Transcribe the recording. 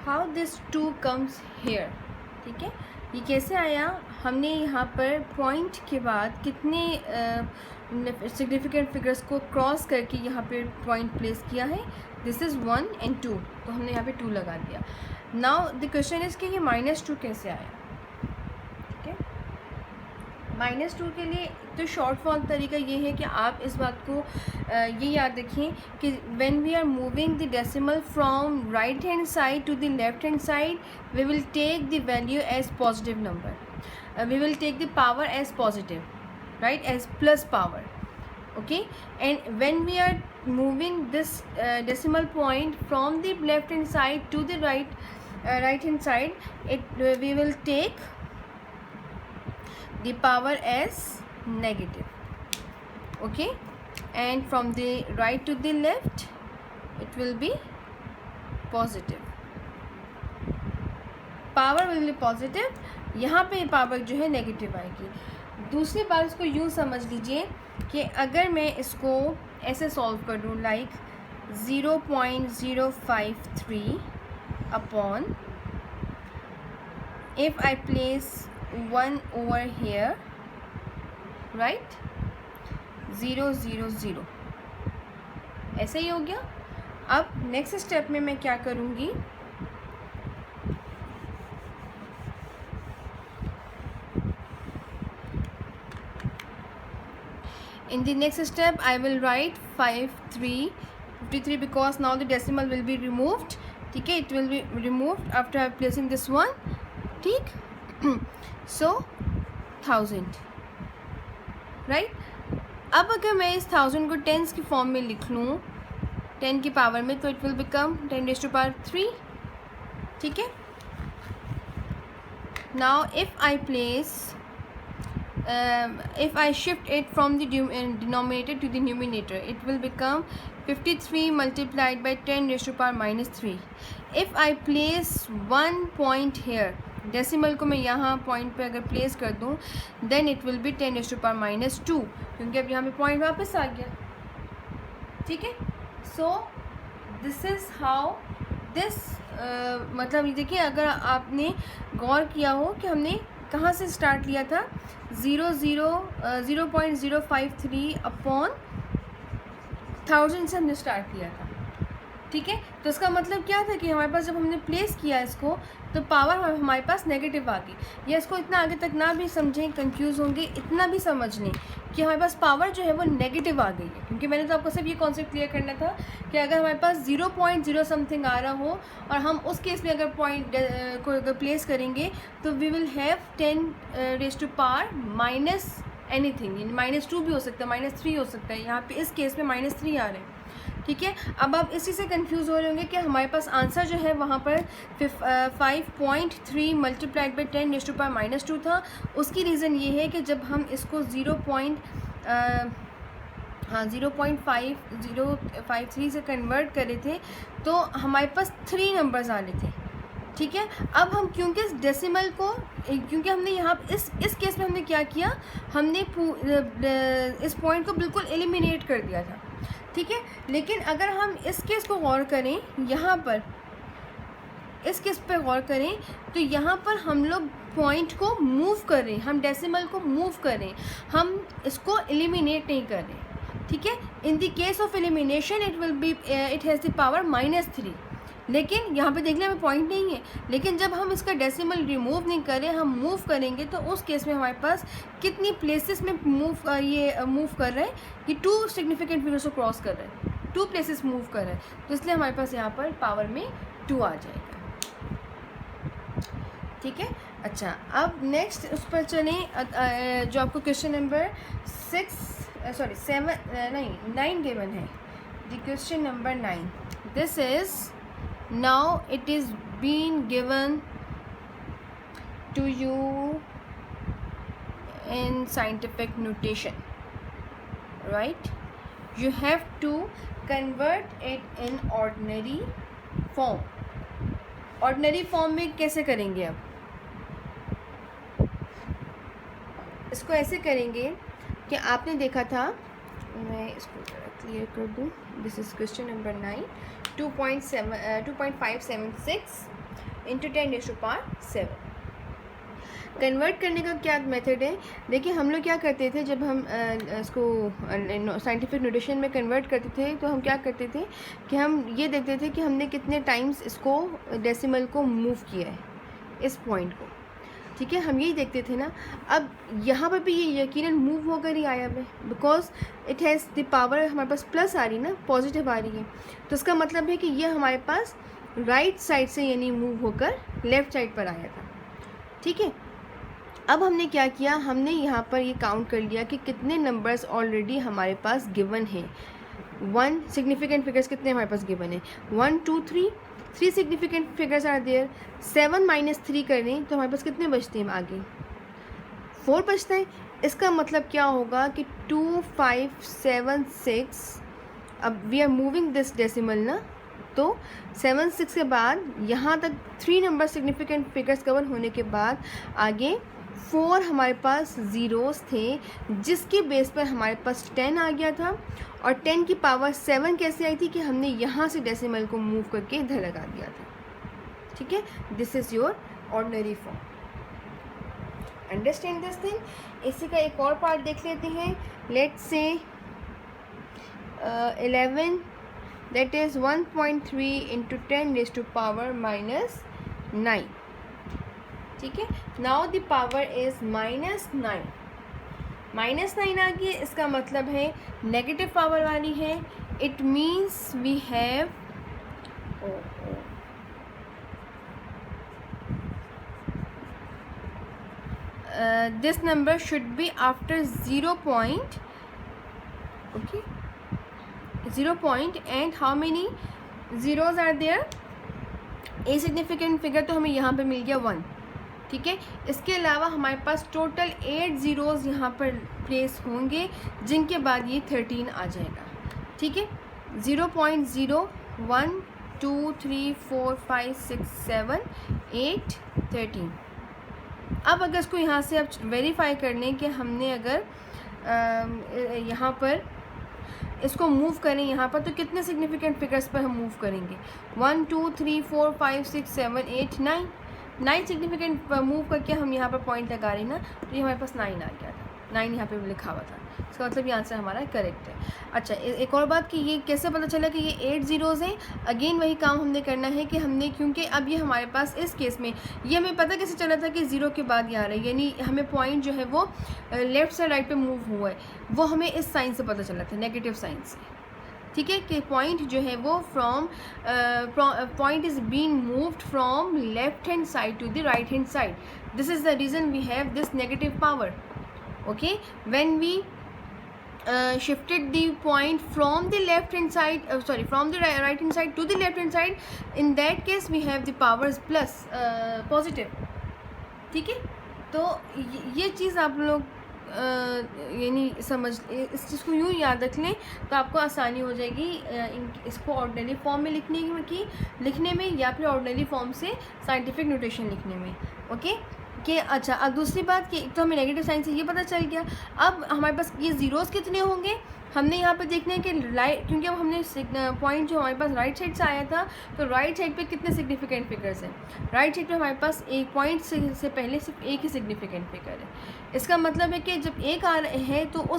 How this 2 comes here, ठीक है, ये कैसे आया, हमने यहाँ पर पॉइंट के बाद कितने सिग्निफिकेंट फिगर्स को क्रॉस करके यहाँ पे पॉइंट प्लेस किया है, दिस इज़ 1 and 2, तो हमने यहाँ पे 2 लगा दिया. नाउ द क्वेश्चन इज़ कि ये -2 कैसे आया, ठीक है. -2 के लिए तो शॉर्ट फॉर्म तरीका ये है कि आप इस बात को ये याद रखें कि when we are moving the decimal from right hand side to the left hand side, we will take the value as positive number, we will take the power as positive, right, as plus power, okay. And when we are moving this decimal point from the left hand side to the right hand side, we will take the power as negative, okay. And from the right to the left it will be positive, power will be positive, यहाँ पे power जो है negative आएगी. दूसरी बात इसको यूँ समझ लीजिए कि अगर मैं इसको ऐसे सॉल्व कर दूँ, like 0.053 upon, if I place 1 over here, right, 0 0 0, ऐसे ही हो गया. अब नेक्स्ट स्टेप में मैं क्या करूँगी, in the next step I will write 53 because now the decimal will be removed, ठीक है, it will be removed after placing this one, ठीक. So 1000, right. अब अगर मैं इस 1000 को टेंस की फॉर्म में लिख लूँ 10 की पावर में, तो it will become 10⁻3, ठीक है. Now if I place if I shift it from the denominator to the numerator, it will become 53 multiplied by 10⁻³ If I place 1 point here, decimal को मैं यहाँ पॉइंट पे अगर प्लेस कर दूँ, then it will be 10⁻², क्योंकि अब यहाँ पे पॉइंट वापस आ गया, ठीक है. So this is how this, मतलब ये देखिए, अगर आपने गौर किया हो कि हमने कहाँ से स्टार्ट लिया था, 0.053 अपॉन 1000 से हमने स्टार्ट किया था, ठीक है. तो इसका मतलब क्या था कि हमारे पास जब हमने प्लेस किया इसको, तो पावर हमारे पास नेगेटिव आ गई. या इसको इतना आगे तक ना भी समझें, कंफ्यूज होंगे, इतना भी समझ लें कि हमारे पास पावर जो है वो नेगेटिव आ गई है, क्योंकि मैंने तो आपको सिर्फ ये कॉन्सेप्ट क्लियर करना था कि अगर हमारे पास 0.0 समथिंग आ रहा हो और हम उस केस में अगर पॉइंट को अगर प्लेस करेंगे, तो वी विल हैव 10⁻⁻, एनीथिंग, -2 भी हो सकता है, -3 हो सकता है. यहाँ पे इस केस में -3 आ रहे हैं, ठीक है. अब आप इसी से कंफ्यूज हो रहे होंगे कि हमारे पास आंसर जो है वहाँ पर 5.3 मल्टीप्लाइड बाई 10⁻² था. उसकी रीज़न ये है कि जब हम इसको 0.5053 से कन्वर्ट करे थे, तो हमारे पास 3 नंबर्स आ रहे थे, ठीक है. अब हम क्योंकि इस डेसिमल को, क्योंकि हमने यहाँ इस केस में हमने क्या किया, हमने इस पॉइंट को बिल्कुल एलिमिनेट कर दिया था, ठीक है. लेकिन अगर हम इस केस को गौर करें, यहाँ पर इस केस पे गौर करें, तो यहाँ पर हम लोग पॉइंट को मूव कर रहे हैं, हम डेसिमल को मूव कर रहे हैं, हम इसको एलिमिनेट नहीं कर रहे, ठीक है. In the case of elimination it has the power -3, लेकिन यहाँ पे देख लें हमें पॉइंट नहीं है. लेकिन जब हम इसका डेसिमल रिमूव नहीं करें, हम मूव करेंगे, तो उस केस में हमारे पास कितनी प्लेसेस में मूव कर रहे हैं, ये 2 सिग्निफिकेंट फिगर्स को क्रॉस कर रहे हैं, 2 प्लेसेस मूव कर रहे हैं, तो इसलिए हमारे पास यहाँ पर पावर में 2 आ जाएगा, ठीक है. अच्छा, अब नेक्स्ट उस पर चलें, जो आपको क्वेश्चन नंबर 9 गिवन है, the question number 9. This is, now it is being given to you in scientific notation, right. You have to convert it in ordinary form. ordinary form में कैसे करेंगे, अब इसको ऐसे करेंगे कि आपने देखा था, मैं इसको क्लियर कर दूँ. This is question number 9, 2.576 into 10⁻⁷। Convert करने का क्या मेथड है? देखिए हम लोग क्या करते थे जब हम इसको साइंटिफिक नोटेशन में कन्वर्ट करते थे, तो हम क्या करते थे कि हम ये देखते थे कि हमने कितने टाइम्स इसको डेसिमल को मूव किया है, इस पॉइंट को, ठीक है, हम यही देखते थे ना। अब यहाँ पर भी ये यकीनन मूव होकर ही आया है, because it has the power, हमारे पास प्लस आ रही ना, पॉजिटिव आ रही है, तो इसका मतलब है कि ये हमारे पास राइट साइड से यानी मूव होकर लेफ़्ट साइड पर आया था, ठीक है। अब हमने क्या किया, हमने यहाँ पर ये काउंट कर लिया कि कितने नंबर्स ऑलरेडी हमारे पास गिवन है। 1 सिग्निफिकेंट फिगर्स कितने हमारे पास गिवन है, 1 2 3 सिग्निफिकेंट फिगर्स आर देयर। 7 - 3 करें तो हमारे पास कितने बचते हैं आगे, 4 बचते हैं। इसका मतलब क्या होगा कि 2 5 7 6, अब we are moving this decimal ना, तो 7 6 के बाद यहाँ तक 3 नंबर सिग्निफिकेंट फिगर्स कवर होने के बाद आगे 4 हमारे पास ज़ीरोज़ थे, जिसके बेस पर हमारे पास 10 आ गया था। और 10 की पावर 7 कैसे आई थी कि हमने यहाँ से डेसिमल को मूव करके इधर लगा दिया था, ठीक है। This is your ordinary form, understand this thing. इसी का एक और पार्ट देख लेते हैं। Let's say 11, that is 1.3 into 10⁻⁻⁹, ठीक है। नाउ द पावर इज़ -9, -9 आ गई, इसका मतलब है नेगेटिव पावर वाली है। It means we have this number should be after 0 point, okay, 0 point and how many zeros are there? A significant figure तो हमें यहाँ पे मिल गया 1, ठीक है। इसके अलावा हमारे पास टोटल 8 ज़ीरोज़ यहाँ पर प्लेस होंगे, जिनके बाद ये 13 आ जाएगा, ठीक है। 0.0 1 2 3 4 5 6 7 8 13। अब अगर इसको यहाँ से अब वेरीफाई कर लें कि हमने अगर यहाँ पर इसको मूव करें यहाँ पर, तो कितने सिग्निफिकेंट फिगर्स पर हम मूव करेंगे, 1 2 3 4 5 6 7 8 9 सिग्निफिकेंट मूव करके हम यहाँ पर पॉइंट लगा रहे हैं ना, तो ये हमारे पास 9 आ गया था, 9 यहाँ पे लिखा हुआ था। इसका मतलब ये आंसर हमारा करेक्ट है। अच्छा, एक और बात कि ये कैसे पता चला कि ये 8 ज़ीरोज़ हैं। अगेन वही काम हमने करना है कि हमने, क्योंकि अब ये हमारे पास इस केस में ये हमें पता कैसे चला था कि 0 के बाद ये आ रहा है, यानी हमें पॉइंट जो है वो लेफ़्ट से राइट पे मूव हुआ है, वो हमें इस साइन से पता चला था, नेगेटिव साइन से, ठीक है। कि पॉइंट जो है वो point is being moved from left hand side to the right hand side. This is the reason we have this negative power, okay. When we shifted the point from the left hand side, from the right hand side to the left hand side, in that case we have the powers plus positive, ठीक है। तो ये चीज़ आप लोग यानी समझ, इस चीज़ को यूँ याद रख लें तो आपको आसानी हो जाएगी इसको ऑर्डिनरी फॉर्म में लिखने में या फिर ऑर्डिनरी फॉर्म से साइंटिफिक नोटेशन लिखने में, ओके। कि अच्छा, अब दूसरी बात कि तो हमें नेगेटिव साइन से ये पता चल गया। अब हमारे पास ये ज़ीरोज़ कितने होंगे, हमने यहाँ पे देखना है कि राइट, क्योंकि अब हमने पॉइंट जो हमारे पास राइट साइड से आया था, तो राइट साइड पे कितने सिग्निफिकेंट फिगर्स हैं। राइट साइड पे हमारे पास एक पॉइंट से पहले सिर्फ एक ही सिग्निफिकेंट फिगर है। इसका मतलब है कि जब एक आ रहे हैं तो उस